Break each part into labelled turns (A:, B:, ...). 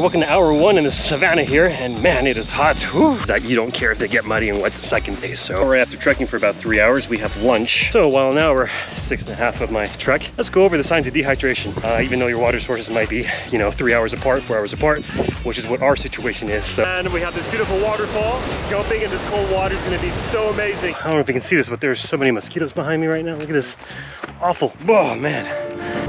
A: Welcome to hour one in the Savanna here, and man, it is hot. Whew. That you don't care if they get muddy and wet the second day. So right after trekking for about 3 hours, we have lunch. So while now we're 6.5 of my trek, let's go over the signs of dehydration. Even though your water sources might be, 3 hours apart, 4 hours apart, which is what our situation is. So. And we have this beautiful waterfall. Jumping in this cold water is going to be so amazing. I don't know if you can see this, but there's so many mosquitoes behind me right now. Look at this. Awful. Oh man.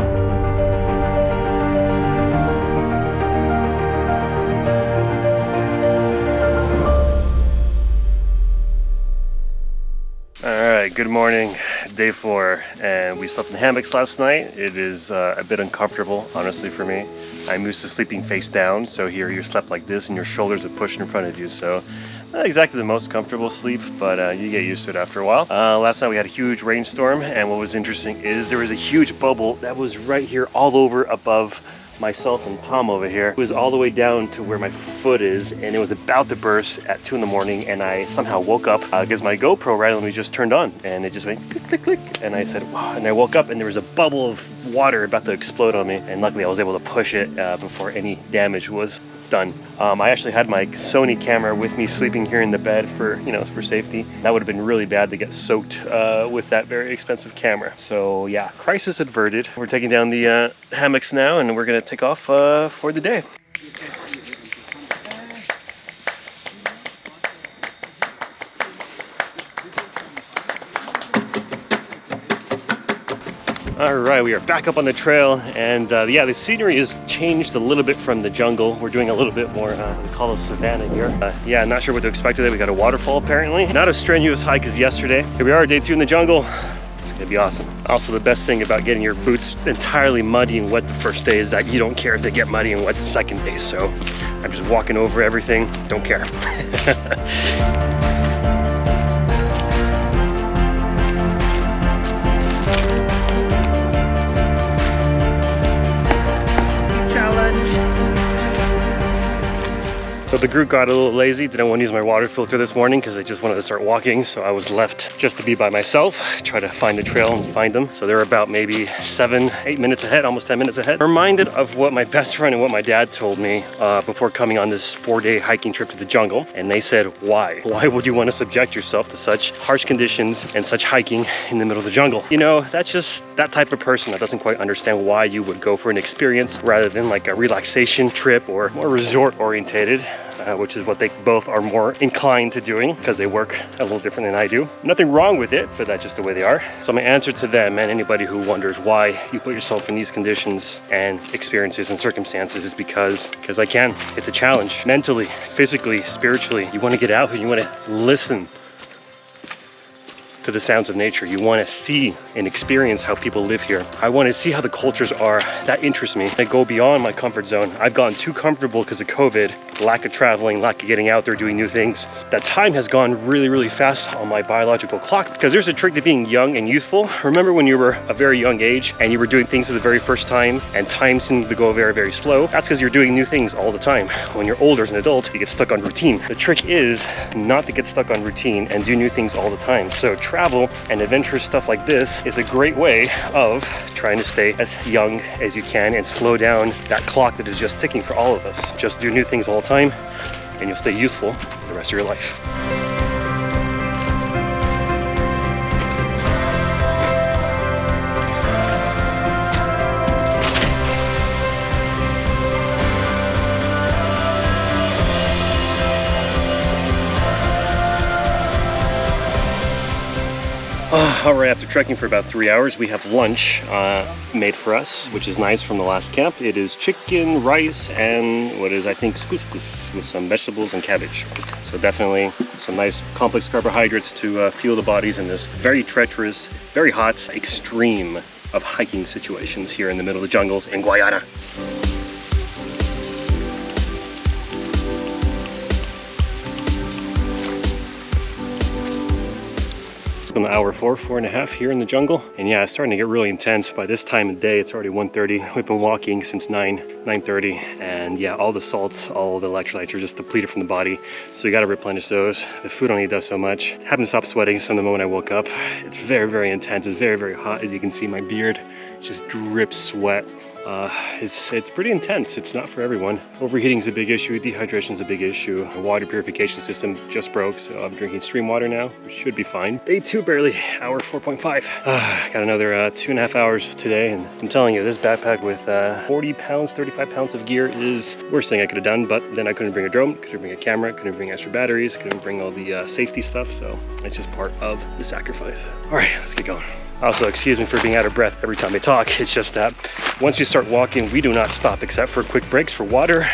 A: Alright, good morning, day 4, and we slept in hammocks last night. It is a bit uncomfortable, honestly, for me. I'm used to sleeping face down, so here you slept like this and your shoulders are pushed in front of you, so not exactly the most comfortable sleep, but you get used to it after a while. Last night we had a huge rainstorm, and what was interesting is there was a huge bubble that was right here all over above myself and Tom over here. It was all the way down to where my foot is, and it was about to burst at 2 in the morning, and I somehow woke up because my GoPro randomly just turned on and it just went click, click, click, and I said, wow, and I woke up and there was a bubble of water about to explode on me, and luckily I was able to push it before any damage was done. I actually had my Sony camera with me sleeping here in the bed for safety. That would have been really bad to get soaked with that very expensive camera. So yeah, crisis averted. We're taking down the hammocks now, and we're gonna take off for the day. All right, we are back up on the trail, and yeah, the scenery has changed a little bit from the jungle. We're doing a little bit more, we call it Savanna here. Yeah, not sure what to expect today. We got a waterfall apparently. Not a strenuous hike as yesterday. Here we are, day 2 in the jungle. It's gonna be awesome. Also, the best thing about getting your boots entirely muddy and wet the first day is that you don't care if they get muddy and wet the second day. So I'm just walking over everything, don't care. So the group got a little lazy, didn't want to use my water filter this morning because they just wanted to start walking, so I was left just to be by myself, try to find the trail and find them. So they're about maybe 7-8 minutes ahead, almost 10 minutes ahead. I'm reminded of what my best friend and what my dad told me before coming on this 4-day hiking trip to the jungle, and they said, why? Why would you want to subject yourself to such harsh conditions and such hiking in the middle of the jungle? That's just that type of person that doesn't quite understand why you would go for an experience rather than like a relaxation trip or more resort orientated. Which is what they both are more inclined to doing because they work a little different than I do. Nothing wrong with it, but that's just the way they are. So my answer to them and anybody who wonders why you put yourself in these conditions and experiences and circumstances is because I can. It's a challenge. Mentally, physically, spiritually. You want to get out here, you want to listen to the sounds of nature. You want to see and experience how people live here. I want to see how the cultures are. That interests me. I go beyond my comfort zone. I've gotten too comfortable because of COVID, lack of traveling, lack of getting out there, doing new things. That time has gone really, really fast on my biological clock, because there's a trick to being young and youthful. Remember when you were a very young age and you were doing things for the very first time and time seemed to go very, very slow? That's because you're doing new things all the time. When you're older as an adult, you get stuck on routine. The trick is not to get stuck on routine and do new things all the time. So travel and adventurous stuff like this is a great way of trying to stay as young as you can and slow down that clock that is just ticking for all of us. Just do new things all the time and you'll stay youthful the rest of your life. All right, after trekking for about 3 hours, we have lunch made for us, which is nice from the last camp. It is chicken, rice, and what is, I think, couscous with some vegetables and cabbage. So definitely some nice complex carbohydrates to fuel the bodies in this very treacherous, very hot, extreme of hiking situations here in the middle of the jungles in Guyana. On the hour 4.5 here in the jungle, and yeah, it's starting to get really intense. By this time of day, it's already 1:30. We've been walking since 9:30, and yeah, all the salts, all the electrolytes are just depleted from the body, so you got to replenish those. The food only does so much. Haven't stopped sweating from the moment I woke up. It's very, very intense. It's very, very hot. As you can see, my beard just drips sweat. It's pretty intense. It's not for everyone. Overheating is a big issue. Dehydration is a big issue. The water purification system just broke, so I'm drinking stream water now, which should be fine. Day 2 barely, hour 4.5. Got another 2.5 hours today, and I'm telling you, this backpack with 40 pounds, 35 pounds of gear is the worst thing I could have done, but then I couldn't bring a drone, couldn't bring a camera, couldn't bring extra batteries, couldn't bring all the safety stuff, so it's just part of the sacrifice. All right, let's get going. Also, excuse me for being out of breath every time I talk. It's just that once we start walking, we do not stop except for quick breaks for water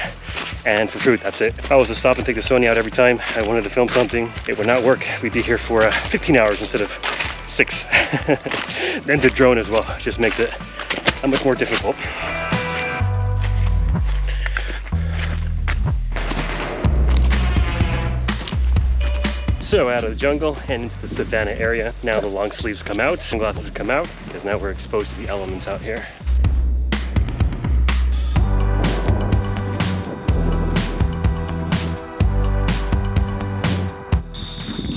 A: and for food. That's it. If I was to stop and take the Sony out every time I wanted to film something, it would not work. We'd be here for 15 hours instead of 6. Then the drone as well just makes it that much more difficult. So out of the jungle and into the Savanna area. Now the long sleeves come out, sunglasses come out, because now we're exposed to the elements out here.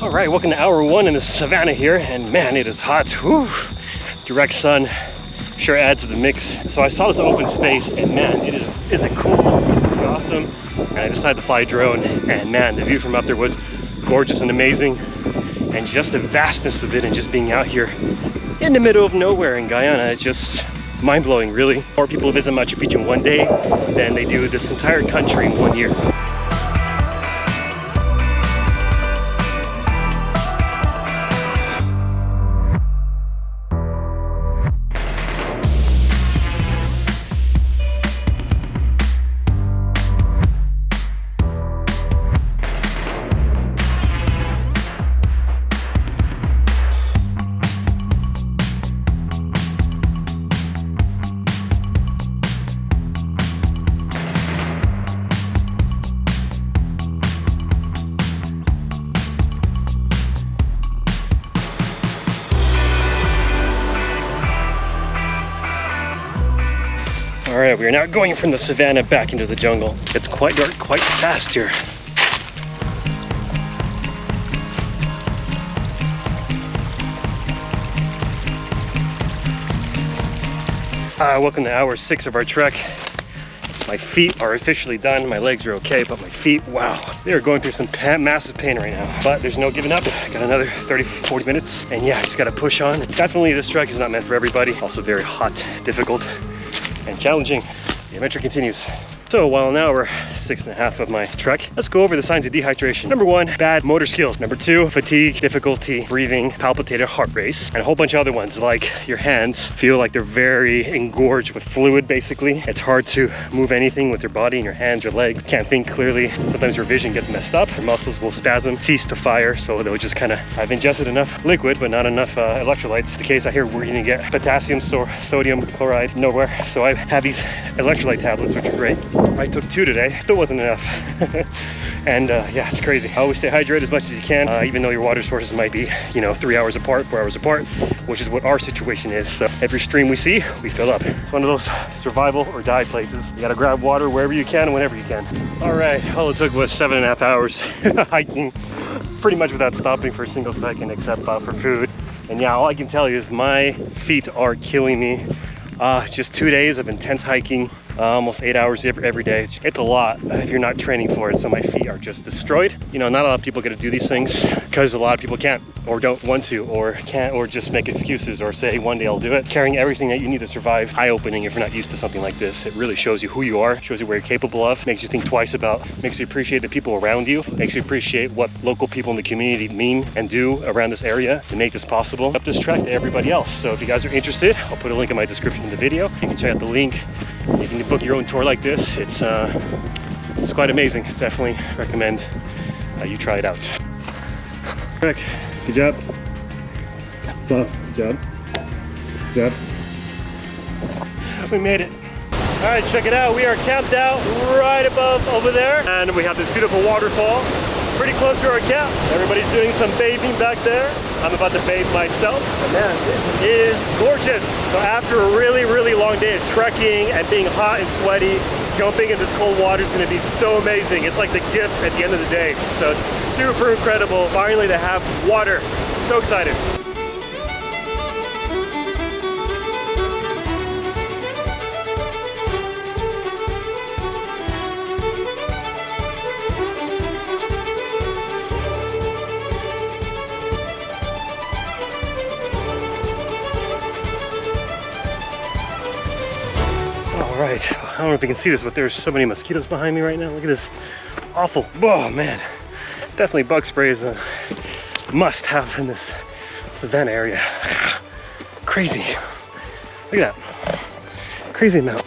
A: All right, welcome to hour 1 in the Savanna here, and man, it is hot. Whew. Direct sun sure adds to the mix. So I saw this open space, and man, is it cool, pretty awesome. And I decided to fly a drone, and man, the view from up there was gorgeous and amazing, and just the vastness of it, and just being out here in the middle of nowhere in Guyana, it's just mind-blowing, really. More people visit Machu Picchu in one day than they do this entire country in 1 year. All right, we are now going from the Savanna back into the jungle. It's quite dark, quite fast here. Welcome to hour 6 of our trek. My feet are officially done. My legs are okay, but my feet, wow. They are going through some massive pain right now. But there's no giving up. Got another 30, 40 minutes. And yeah, I just gotta push on. Definitely this trek is not meant for everybody. Also very hot, difficult, and challenging. The adventure continues. So while now we're 6.5 of my trek, let's go over the signs of dehydration. Number 1, bad motor skills. Number 2, fatigue, difficulty breathing, palpitated heart race, and a whole bunch of other ones, like your hands feel like they're very engorged with fluid, basically. It's hard to move anything with your body and your hands, your legs. Can't think clearly. Sometimes your vision gets messed up. Your muscles will spasm, cease to fire, so they'll just kind of, I've ingested enough liquid, but not enough electrolytes. The case I hear we're gonna get potassium, sodium chloride, nowhere. So I have these electrolyte tablets, which are great. I took 2 today, still wasn't enough. And yeah, it's crazy. Always stay hydrated as much as you can, even though your water sources might be, 3 hours apart, 4 hours apart, which is what our situation is. So every stream we see, we fill up. It's one of those survival or die places. You gotta grab water wherever you can and whenever you can. All right, all it took was 7.5 hours hiking, pretty much without stopping for a single second except for food. And yeah, all I can tell you is my feet are killing me. Just 2 days of intense hiking, almost 8 hours every day. It's a lot if you're not training for it, so my feet are just destroyed. Not a lot of people get to do these things because a lot of people can't or don't want to or can't or just make excuses or say one day I'll do it. Carrying everything that you need to survive, eye-opening if you're not used to something like this. It really shows you who you are, shows you what you're capable of, makes you think twice about, makes you appreciate the people around you, makes you appreciate what local people in the community mean and do around this area to make this possible. Up this trek to everybody else. So if you guys are interested, I'll put a link in my description in the video. You can check out the link. You can book your own tour like this. It's quite amazing. Definitely recommend you try it out. Rick, good job. What's up? Good job. Good job. We made it. All right, check it out. We are camped out right above over there, and we have this beautiful waterfall pretty close to our camp. Everybody's doing some bathing back there. I'm about to bathe myself. But man, it is gorgeous. So after a really, really long day of trekking and being hot and sweaty, jumping in this cold water is going to be so amazing. It's like the gift at the end of the day. So it's super incredible finally to have water. So excited. right, I don't know if you can see this, but there's so many mosquitoes behind me right now. Look at this, awful. Oh man, definitely bug spray is a must have in this Savanna area. Crazy, look at that, crazy amount.